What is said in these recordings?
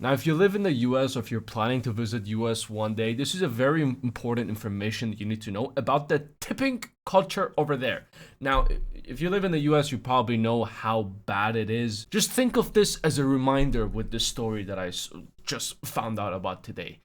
Now, if you live in the US or if you're planning to visit US one day, this is a very important information that you need to know about the tipping culture over there. Now, if you live in the US, you probably know how bad it is. Just think of this as a reminder with the story that I just found out about today.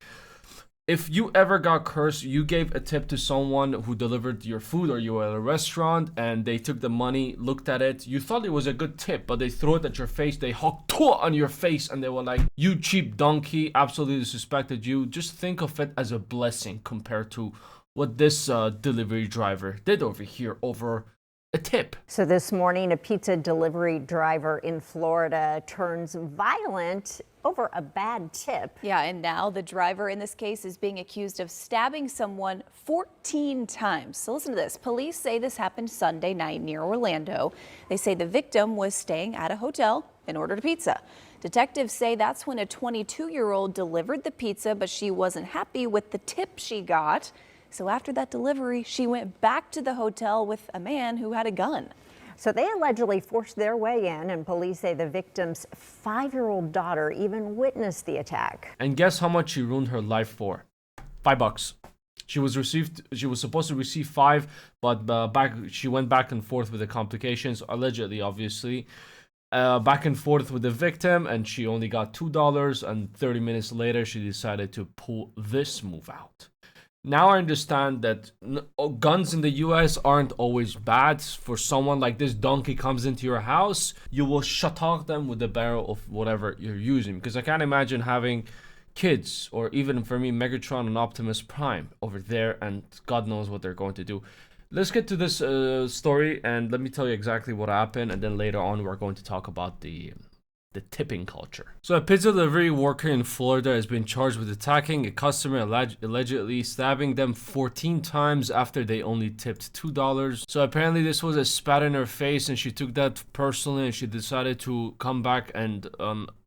If you ever got cursed, you gave a tip to someone who delivered your food, or you were at a restaurant and they took the money, looked at it, you thought it was a good tip, but they threw it at your face, they honked on your face, and they were like, "You cheap donkey," absolutely disrespected you. Just think of it as a blessing compared to what this delivery driver did over here over a tip. So this morning, a pizza delivery driver in Florida turns violent over a bad tip. Yeah, and now the driver in this case is being accused of stabbing someone 14 times. So listen to this. Police say this happened Sunday night near Orlando. They say the victim was staying at a hotel and ordered a pizza. Detectives say that's when a 22-year-old delivered the pizza, but she wasn't happy with the tip she got. So after that delivery, she went back to the hotel with a man who had a gun. So they allegedly forced their way in, and police say the victim's 5-year-old daughter even witnessed the attack. And guess how much she ruined her life for? $5. She was supposed to receive 5, but she went back and forth with the complications, allegedly, obviously. Back and forth with the victim, and she only got $2, and 30 minutes later she decided to pull this move out. Now I understand that guns in the US aren't always bad. For someone like this donkey comes into your house, you will shut off them with the barrel of whatever you're using. Because I can't imagine having kids, or even for me, Megatron and Optimus Prime over there, and God knows what they're going to do. Let's get to this story, and let me tell you exactly what happened, and then later on we're going to talk about the tipping culture. So a pizza delivery worker in Florida has been charged with attacking a customer, allegedly stabbing them 14 times after they only tipped $2. So apparently this was a spat in her face, and she took that personally, and she decided to come back and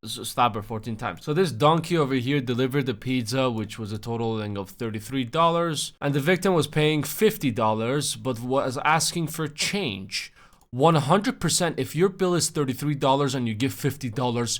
stab her 14 times. So this donkey over here delivered the pizza, which was a totaling of $33, and the victim was paying $50, but was asking for change. 100%, if your bill is $33 and you give $50,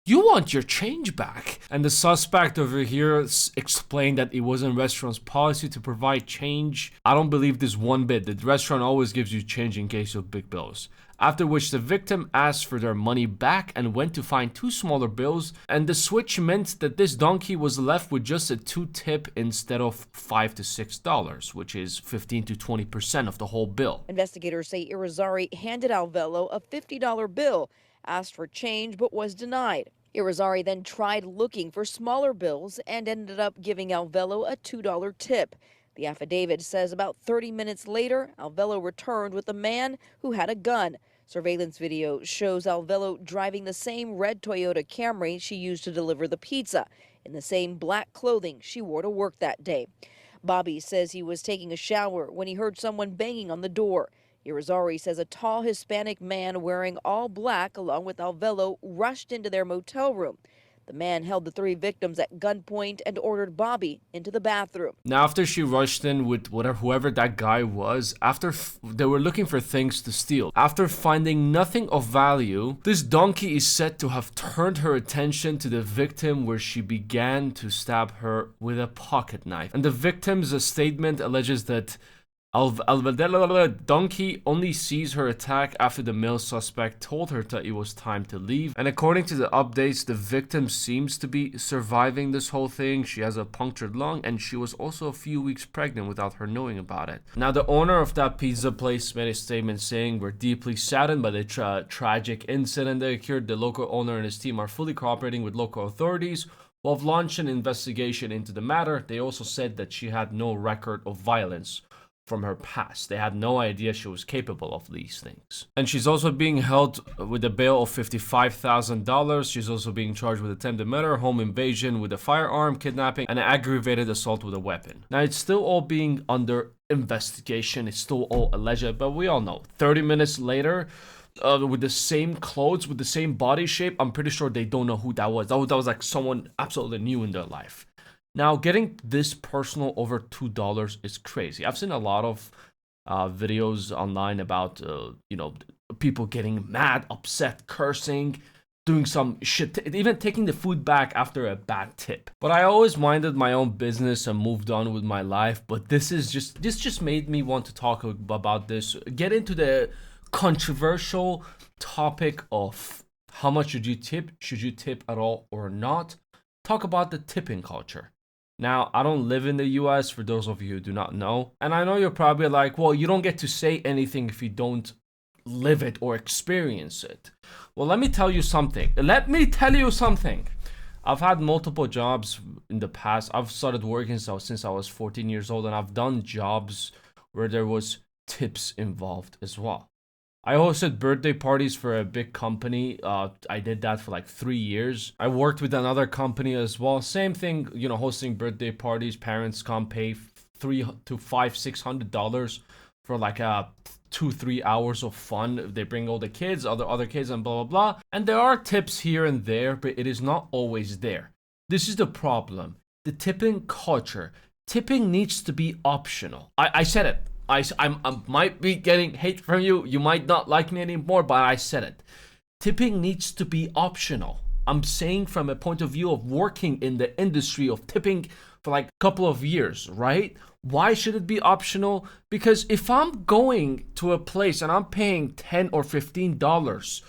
you want your change back. And the suspect over here explained that it wasn't restaurant's policy to provide change. I don't believe this one bit. The restaurant always gives you change in case of big bills. After which the victim asked for their money back and went to find 2 smaller bills, and the switch meant that this donkey was left with just a 2 tip instead of $5 to $6, which is 15 to 20% of the whole bill. Investigators say Irizarry handed Alvelo a $50 bill, asked for change but was denied. Irizarry then tried looking for smaller bills and ended up giving Alvelo a $2 tip. The affidavit says about 30 minutes later, Alvelo returned with a man who had a gun. Surveillance video shows Alvelo driving the same red Toyota Camry she used to deliver the pizza, in the same black clothing she wore to work that day. Bobby says he was taking a shower when he heard someone banging on the door. Irizarry says a tall Hispanic man wearing all black along with Alvelo rushed into their motel room. The man held the 3 victims at gunpoint and ordered Bobby into the bathroom. Now, after she rushed in with whoever that guy was, after they were looking for things to steal, after finding nothing of value, this donkey is said to have turned her attention to the victim, where she began to stab her with a pocket knife. And the victim's statement alleges that donkey only sees her attack after the male suspect told her that it was time to leave. And according to the updates, the victim seems to be surviving this whole thing. She has a punctured lung, and she was also a few weeks pregnant without her knowing about it. Now, the owner of that pizza place made a statement saying, "We're deeply saddened by the tragic incident that occurred. The local owner and his team are fully cooperating with local authorities who have launched an investigation into the matter." They also said that she had no record of violence from her past. They had no idea she was capable of these things. And she's also being held with a bail of $55,000. She's also being charged with attempted murder, home invasion with a firearm, kidnapping, and aggravated assault with a weapon. Now, it's still all being under investigation. It's still all alleged, but we all know 30 minutes later, with the same clothes, with the same body shape, I'm pretty sure they don't know who that was. That was like someone absolutely new in their life. Now, getting this personal over $2 is crazy. I've seen a lot of videos online about, people getting mad, upset, cursing. doing some shit, even taking the food back after a bad tip. But I always minded my own business and moved on with my life. But this just made me want to talk about this, get into the controversial topic of how much should you tip at all or not. Talk about the tipping culture. Now, I don't live in the US, for those of you who do not know. And I know you're probably like, well, you don't get to say anything if you don't live it or experience it. Well, let me tell you something. I've had multiple jobs in the past. I've started working since I was 14 years old, and I've done jobs where there was tips involved as well. I hosted birthday parties for a big company. I did that for like 3 years. I worked with another company as well. Same thing, hosting birthday parties. Parents come pay $300 to $600 for like 2-3 hours of fun. They bring all the kids, other kids, and blah blah blah. And there are tips here and there, but it is not always there. This is the problem. The tipping culture. Tipping needs to be optional. I said it. I might be getting hate from you. You might not like me anymore, but I said it. Tipping needs to be optional. I'm saying from a point of view of working in the industry of tipping for like a couple of years, right? Why should it be optional? Because if I'm going to a place and I'm paying $10 or $15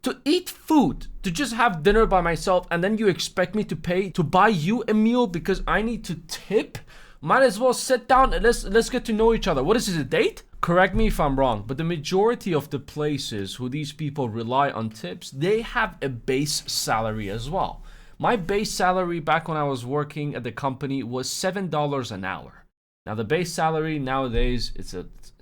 to eat food, to just have dinner by myself, and then you expect me to pay to buy you a meal because I need to tip? Might as well sit down and let's get to know each other. What is this, a date? Correct me if I'm wrong, but the majority of the places who these people rely on tips, they have a base salary as well. My base salary back when I was working at the company was $7 an hour. Now the base salary nowadays, it's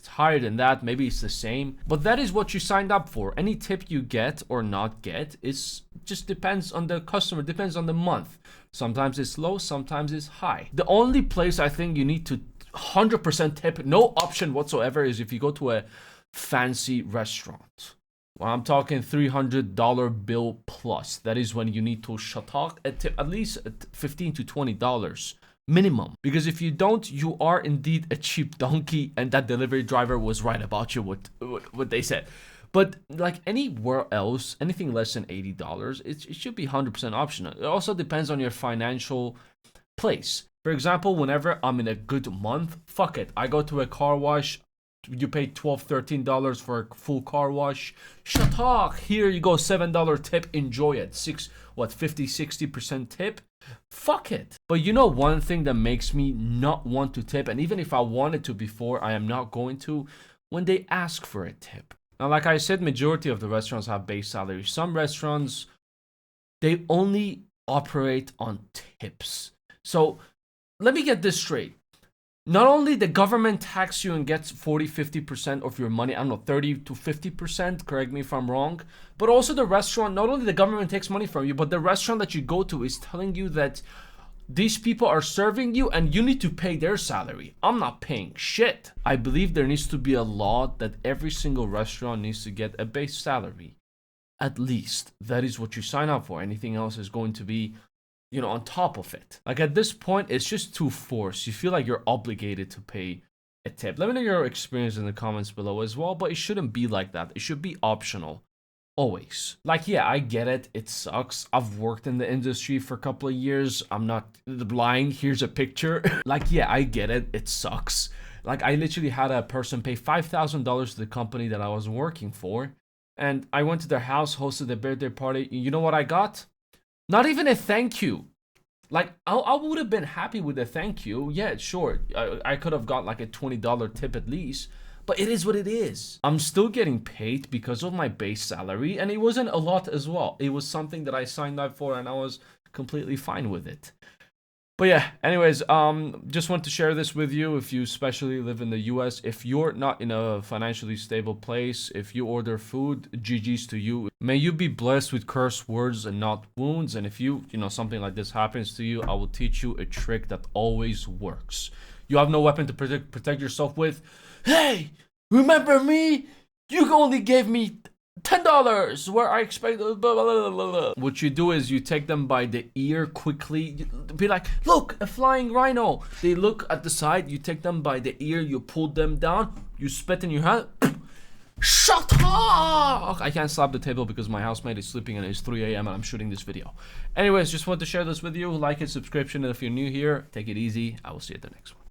higher than that. Maybe it's the same, but that is what you signed up for. Any tip you get or not get is just depends on the customer, depends on the month. Sometimes it's low, sometimes it's high. The only place I think you need to 100% tip, no option whatsoever, is if you go to a fancy restaurant. Well, I'm talking $300 bill plus. That is when you need to tip at least $15 to $20 minimum. Because if you don't, you are indeed a cheap donkey, and that delivery driver was right about you, what they said. But like anywhere else, anything less than $80, it should be 100% optional. It also depends on your financial place. For example, whenever I'm in a good month, fuck it. I go to a car wash. You pay $12, $13 for a full car wash. Shut up. Here you go, $7 tip. Enjoy it. 50-60% tip. Fuck it. But one thing that makes me not want to tip, and even if I wanted to before, I am not going to, when they ask for a tip. Now, like I said, majority of the restaurants have base salaries. Some restaurants, they only operate on tips. So let me get this straight. Not only the government tax you and gets 40-50% of your money, I don't know, 30 to 50%, correct me if I'm wrong, but also the restaurant, not only the government takes money from you, but the restaurant that you go to is telling you that these people are serving you and you need to pay their salary. I'm not paying shit. I believe there needs to be a law that every single restaurant needs to get a base salary. At least. That is what you sign up for. Anything else is going to be, on top of it. Like at this point, it's just too forced. You feel like you're obligated to pay a tip. Let me know your experience in the comments below as well, but it shouldn't be like that. It should be optional. Always. Like, yeah, I get it. It sucks. I've worked in the industry for a couple of years. I'm not lying. Here's a picture. Like, yeah, I get it. It sucks. Like, I literally had a person pay $5,000 to the company that I was working for. And I went to their house, hosted a birthday party. You know what I got? Not even a thank you. Like, I would have been happy with a thank you. Yeah, sure. I could have got like a $20 tip at least. But it is what it is. I'm still getting paid because of my base salary, and it wasn't a lot as well. It was something that I signed up for, and I was completely fine with it. But yeah, anyways, just want to share this with you. If you especially live in the US, if you're not in a financially stable place, if you order food, GG's to you. May you be blessed with curse words and not wounds. And if something like this happens to you, I will teach you a trick that always works. You have no weapon to protect yourself with. Hey, remember me? You only gave me $10 where I expect blah, blah, blah, blah, blah. What you do is you take them by the ear quickly. Be like, look, a flying rhino. They look at the side. You take them by the ear. You pull them down. You spit in your hand. Shut up! I can't slap the table because my housemate is sleeping and it's 3 a.m. and I'm shooting this video. Anyways, just want to share this with you. Like it, subscription, and if you're new here, take it easy. I will see you at the next one.